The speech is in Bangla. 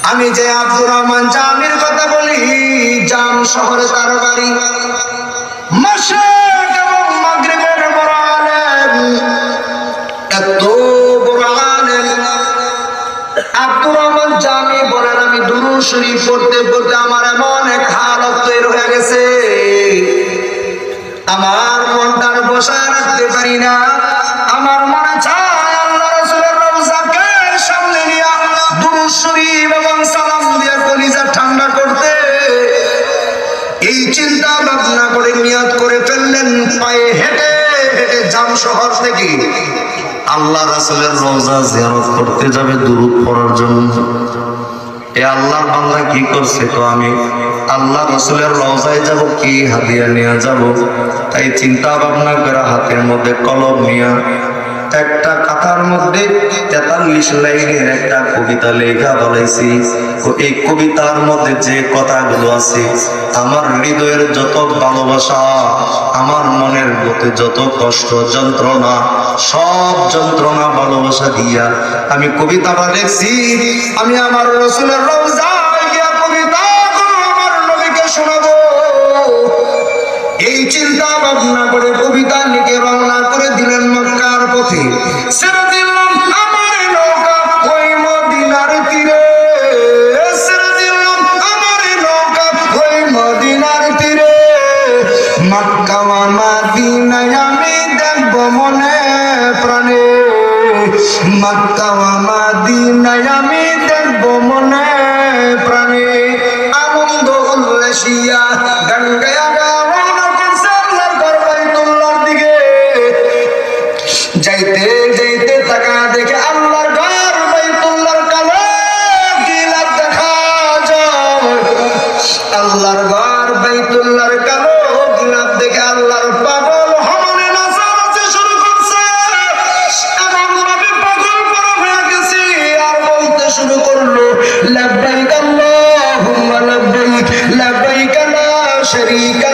আমি যে আব্দুর রহমান জামির কথা বলি, জাম শহরে তার বাড়ি। মাশরিক এবং মাগরিবের বড় আলেম, এত বড় আলেম আব্দুর রহমান জামি বলেন, আমি দুরূদ শরীফ পড়তে পড়তে আমার এমন এক হালত তৈরি হয়ে গেছে, আমার মনটা বসায় রাখতে পারি না। আমার মনে চায় আল্লাহ রাসূলের রওজাকে সামনে নিয়ে দুরূদ শরীফ এবং সালাম দিয়ে কলিজা ঠান্ডা করতে। এই চিন্তা ভাবনা করে নিয়ত করে ফেললেন, পায়ে হেঁটে হেঁটে জাম শহর থেকে আল্লাহ রাসূলের রওজা জিয়ারত করতে যাবে দুরূদ পড়ার জন্য। এ আল্লাহর বান্দা কি করছে, তো আমি আল্লাহ রাসূলের রওজায় যাব, কি হাদিয়া নিয়ে যাব। তাই চিন্তা ভাবনা করে হাতের মধ্যে কলম নিয়ে একটা কাতার মধ্যে 43 লাইনের একটা কবিতা লেখা বলাইছি। এই কবিতার মধ্যে যে কথাগুলো আছে, আমার হৃদয়ের যত ভালোবাসা, আমার মনের মধ্যে যত কষ্ট যন্ত্রণা, সব যন্ত্রণা ভালোবাসা দিয়া আমি কবিতাটা লিখছি। আমি আমার রাসূলের রওজায় গিয়া কবিতাগুলো আমার নবীকে শোনাবো। এই চিন্তা ভাবনা করে কবিতা লিখে রওনা করে দিলেন মক্কার পথে। ছেড়ে দিলাম আমার নৌকা ওই মদিনার তীরে, ছেড়ে দিলাম আমার নৌকা ওই মদিনার তীরে। মক্কা মাদিনায় আমি দেখব মনে প্রাণে, মক্কা মাদিনায় আমি দেখব মনে প্রাণে। আনন্দ উল্লাসিয়া গান গায়া যাইতে যাইতে তাকা দেখে আল্লাহর ঘর বাইতুল্লাহর কালো গিলাফ দেখা যায়। আল্লাহর ঘর বাইতুল্লাহর কালো গিলাফ দেখে আল্লাহর পাগল হমনে নাচানাচি শুরু করছে। এমন ভাবে পাগল করা হয়ে গেছে, আর বলতে শুরু করলো, লাব্বাইক আল্লাহুম্মা লাব্বাইক, লাব্বাইক লা শারীকা